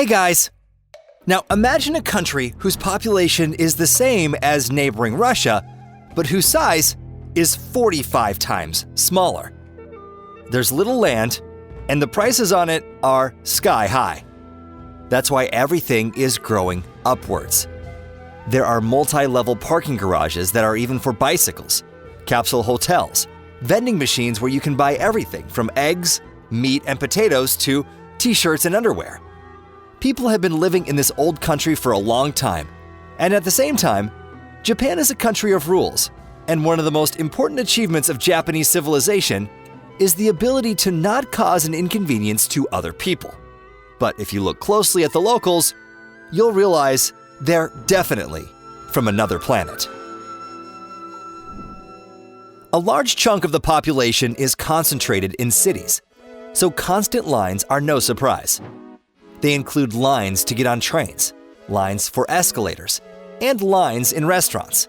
Hey guys! Now imagine a country whose population is the same as neighboring Russia, but whose size is 45 times smaller. There's little land, and the prices on it are sky high. That's why everything is growing upwards. There are multi-level parking garages that are even for bicycles, capsule hotels, vending machines where you can buy everything from eggs, meat, and potatoes to t-shirts and underwear. People have been living in this old country for a long time, and at the same time, Japan is a country of rules, and one of the most important achievements of Japanese civilization is the ability to not cause an inconvenience to other people. But if you look closely at the locals, you'll realize they're definitely from another planet. A large chunk of the population is concentrated in cities, so constant lines are no surprise. They include lines to get on trains, lines for escalators, and lines in restaurants.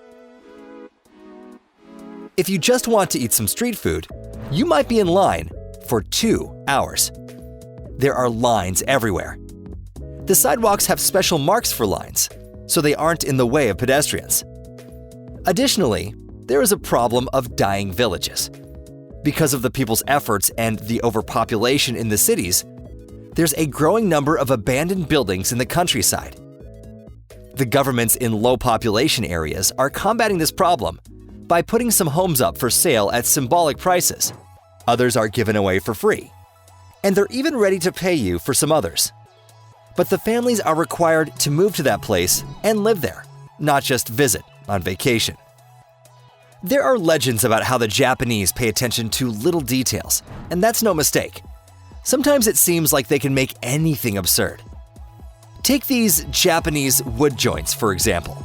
If you just want to eat some street food, you might be in line for 2 hours. There are lines everywhere. The sidewalks have special marks for lines, so they aren't in the way of pedestrians. Additionally, there is a problem of dying villages. Because of the people's efforts and the overpopulation in the cities, there's a growing number of abandoned buildings in the countryside. The governments in low population areas are combating this problem by putting some homes up for sale at symbolic prices. Others are given away for free. And they're even ready to pay you for some others. But the families are required to move to that place and live there, not just visit on vacation. There are legends about how the Japanese pay attention to little details, and that's no mistake. Sometimes it seems like they can make anything absurd. Take these Japanese wood joints, for example.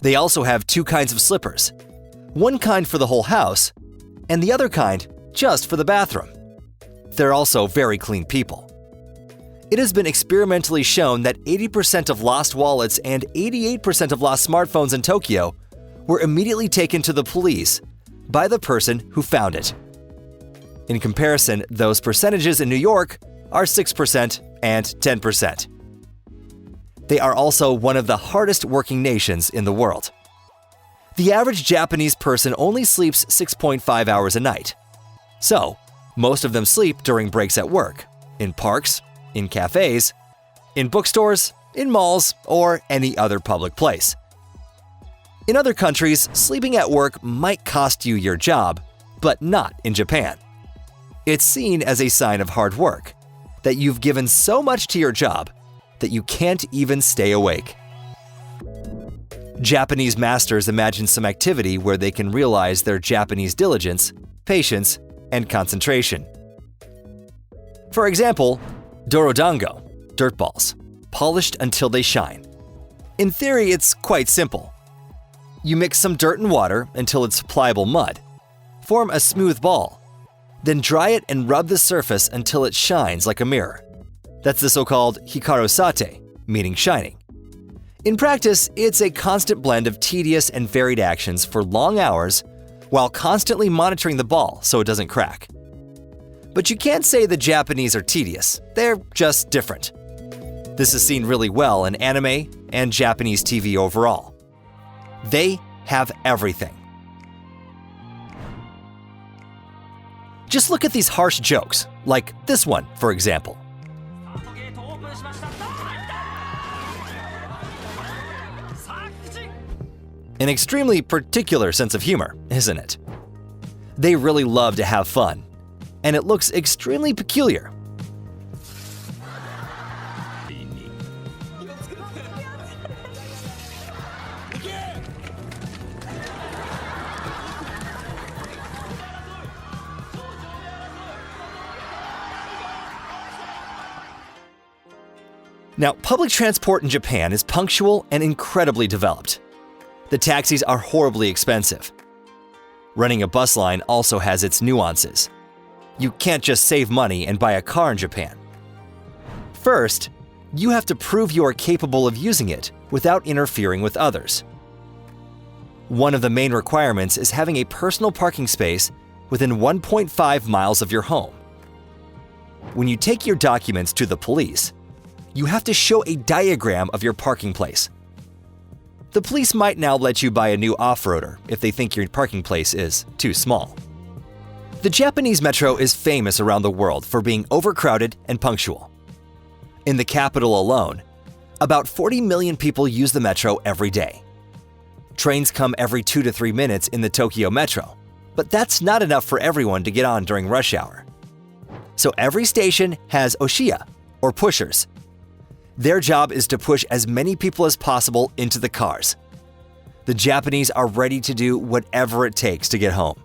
They also have 2 kinds of slippers, one kind for the whole house, and the other kind just for the bathroom. They're also very clean people. It has been experimentally shown that 80% of lost wallets and 88% of lost smartphones in Tokyo were immediately taken to the police by the person who found it. In comparison, those percentages in New York are 6% and 10%. They are also one of the hardest working nations in the world. The average Japanese person only sleeps 6.5 hours a night. So, most of them sleep during breaks at work, in parks, in cafes, in bookstores, in malls, or any other public place. In other countries, sleeping at work might cost you your job, but not in Japan. It's seen as a sign of hard work, that you've given so much to your job that you can't even stay awake. Japanese masters imagine some activity where they can realize their Japanese diligence, patience, and concentration. For example, Durodango, dirt balls, polished until they shine. In theory, it's quite simple. You mix some dirt and water until it's pliable mud. Form a smooth ball. Then dry it and rub the surface until it shines like a mirror. That's the so-called hikarosate, meaning shining. In practice, it's a constant blend of tedious and varied actions for long hours while constantly monitoring the ball so it doesn't crack. But you can't say the Japanese are tedious, they're just different. This is seen really well in anime and Japanese TV overall. They have everything. Just look at these harsh jokes, like this one, for example. An extremely particular sense of humor, isn't it? They really love to have fun, and it looks extremely peculiar. Now, public transport in Japan is punctual and incredibly developed. The taxis are horribly expensive. Running a bus line also has its nuances. You can't just save money and buy a car in Japan. First, you have to prove you are capable of using it without interfering with others. One of the main requirements is having a personal parking space within 1.5 miles of your home. When you take your documents to the police, you have to show a diagram of your parking place. The police might now let you buy a new off-roader if they think your parking place is too small. The Japanese metro is famous around the world for being overcrowded and punctual. In the capital alone, about 40 million people use the metro every day. Trains come every 2 to 3 minutes in the Tokyo metro, but that's not enough for everyone to get on during rush hour. So every station has oshiya, or pushers. Their job is to push as many people as possible into the cars. The Japanese are ready to do whatever it takes to get home.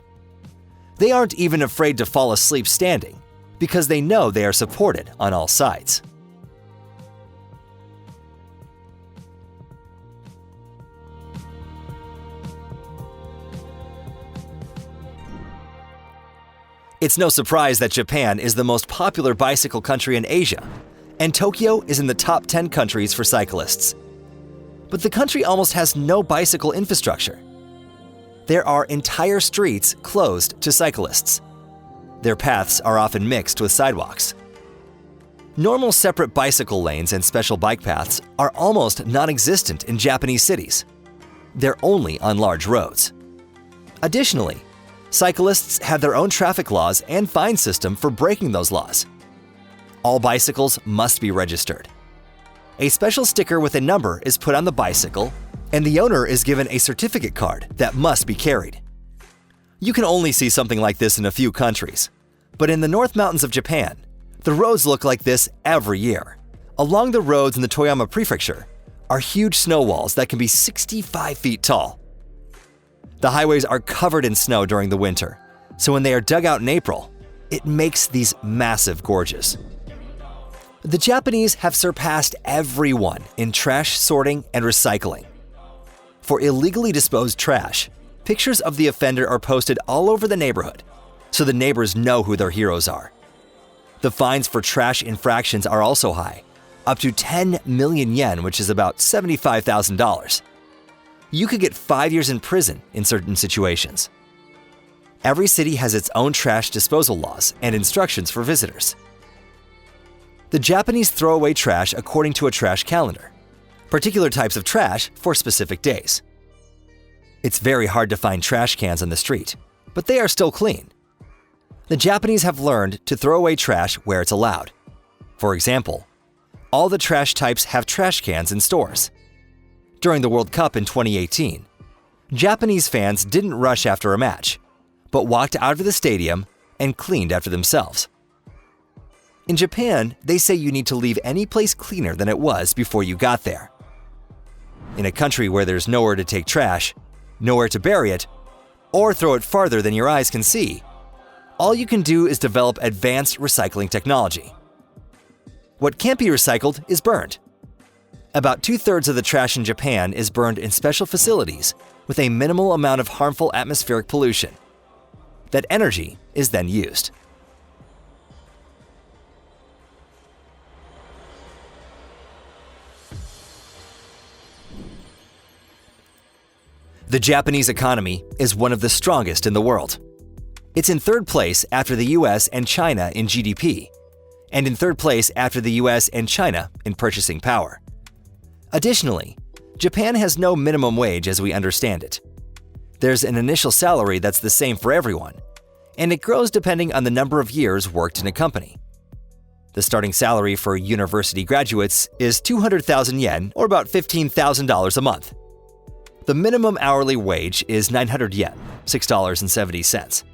They aren't even afraid to fall asleep standing, because they know they are supported on all sides. It's no surprise that Japan is the most popular bicycle country in Asia, and Tokyo is in the top 10 countries for cyclists. But the country almost has no bicycle infrastructure. There are entire streets closed to cyclists. Their paths are often mixed with sidewalks. Normal separate bicycle lanes and special bike paths are almost non-existent in Japanese cities. They're only on large roads. Additionally, cyclists have their own traffic laws and fine system for breaking those laws. All bicycles must be registered. A special sticker with a number is put on the bicycle, and the owner is given a certificate card that must be carried. You can only see something like this in a few countries, but in the North Mountains of Japan, the roads look like this every year. Along the roads in the Toyama Prefecture are huge snow walls that can be 65 feet tall. The highways are covered in snow during the winter, so when they are dug out in April, it makes these massive gorges. The Japanese have surpassed everyone in trash sorting and recycling. For illegally disposed trash, pictures of the offender are posted all over the neighborhood, so the neighbors know who their heroes are. The fines for trash infractions are also high, up to 10 million yen, which is about $75,000. You could get 5 years in prison in certain situations. Every city has its own trash disposal laws and instructions for visitors. The Japanese throw away trash according to a trash calendar, particular types of trash for specific days. It's very hard to find trash cans on the street, but they are still clean. The Japanese have learned to throw away trash where it's allowed. For example, all the trash types have trash cans in stores. During the World Cup in 2018, Japanese fans didn't rush after a match, but walked out of the stadium and cleaned after themselves. In Japan, they say you need to leave any place cleaner than it was before you got there. In a country where there's nowhere to take trash, nowhere to bury it, or throw it farther than your eyes can see, all you can do is develop advanced recycling technology. What can't be recycled is burned. About 2/3 of the trash in Japan is burned in special facilities with a minimal amount of harmful atmospheric pollution. That energy is then used. The Japanese economy is one of the strongest in the world. It's in third place after the US and China in GDP, and in third place after the US and China in purchasing power. Additionally, Japan has no minimum wage as we understand it. There's an initial salary that's the same for everyone, and it grows depending on the number of years worked in a company. The starting salary for university graduates is 200,000 yen, or about $15,000 a month. The minimum hourly wage is 900 yen, $6.70.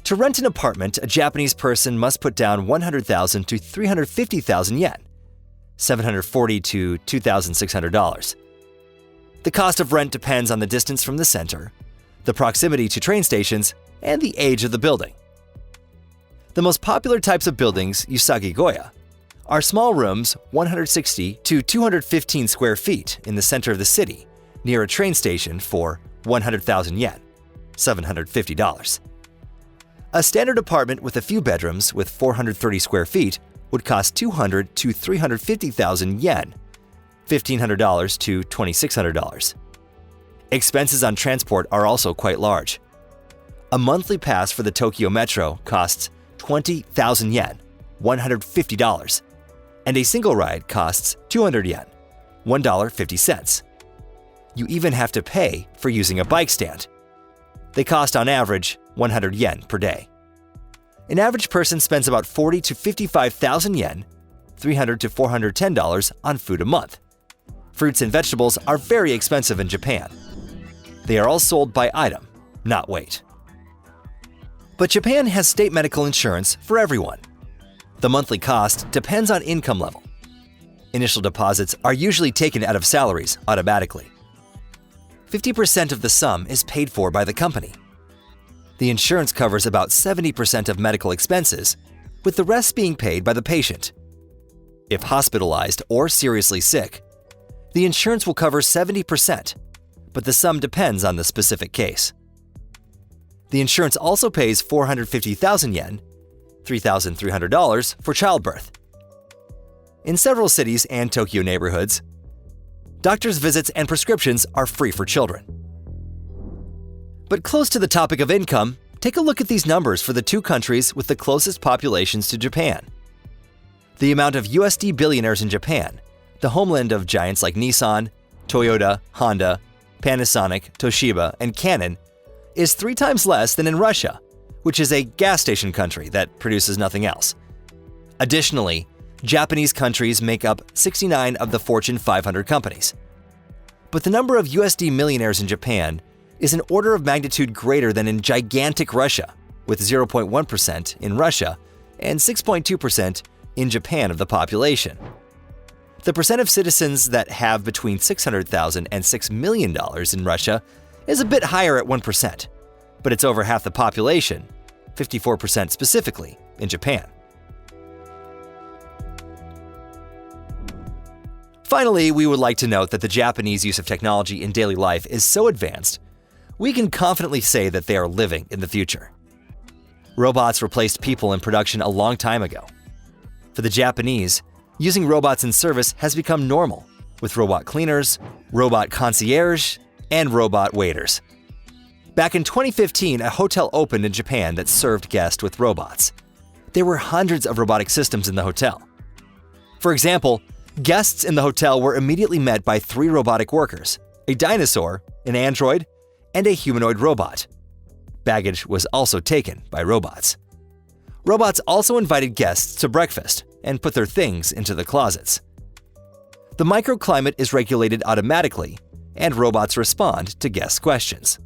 To rent an apartment, a Japanese person must put down 100,000 to 350,000 yen, $740 to $2,600. The cost of rent depends on the distance from the center, the proximity to train stations, and the age of the building. The most popular types of buildings, Usagi-goya, are small rooms 160 to 215 square feet in the center of the city, near a train station for 100,000 yen, $750. A standard apartment with a few bedrooms with 430 square feet would cost 200 to 350,000 yen, $1,500 to $2,600. Expenses on transport are also quite large. A monthly pass for the Tokyo Metro costs 20,000 yen, $150, and a single ride costs 200 yen, $1.50. You even have to pay for using a bike stand. They cost on average 100 yen per day. An average person spends about 40 to 55,000 yen, $300 to $410 on food a month. Fruits and vegetables are very expensive in Japan. They are all sold by item, not weight. But Japan has state medical insurance for everyone. The monthly cost depends on income level. Initial deposits are usually taken out of salaries automatically. 50% of the sum is paid for by the company. The insurance covers about 70% of medical expenses, with the rest being paid by the patient. If hospitalized or seriously sick, the insurance will cover 70%, but the sum depends on the specific case. The insurance also pays 450,000 yen, $3,300 for childbirth. In several cities and Tokyo neighborhoods, doctor's visits and prescriptions are free for children. But close to the topic of income, take a look at these numbers for the two countries with the closest populations to Japan. The amount of USD billionaires in Japan, the homeland of giants like Nissan, Toyota, Honda, Panasonic, Toshiba, and Canon, is 3 times less than in Russia, which is a gas station country that produces nothing else. Additionally, Japanese countries make up 69 of the Fortune 500 companies. But the number of USD millionaires in Japan is an order of magnitude greater than in gigantic Russia, with 0.1% in Russia and 6.2% in Japan of the population. The percent of citizens that have between $600,000 and $6 million in Russia is a bit higher at 1%, but it's over half the population, 54% specifically, in Japan. Finally, we would like to note that the Japanese use of technology in daily life is so advanced, we can confidently say that they are living in the future. Robots replaced people in production a long time ago. For the Japanese, using robots in service has become normal, with robot cleaners, robot concierge, and robot waiters. Back in 2015, a hotel opened in Japan that served guests with robots. There were hundreds of robotic systems in the hotel. For example, guests in the hotel were immediately met by 3 robotic workers, a dinosaur, an android, and a humanoid robot. Baggage was also taken by robots. Robots also invited guests to breakfast and put their things into the closets. The microclimate is regulated automatically, and robots respond to guests' questions.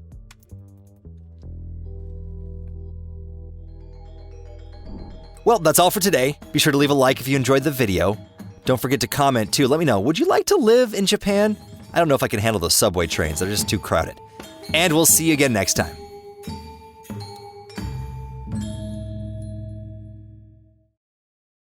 Well, that's all for today. Be sure to leave a like if you enjoyed the video. Don't forget to comment too. Let me know, would you like to live in Japan? I don't know if I can handle those subway trains. They're just too crowded. And we'll see you again next time.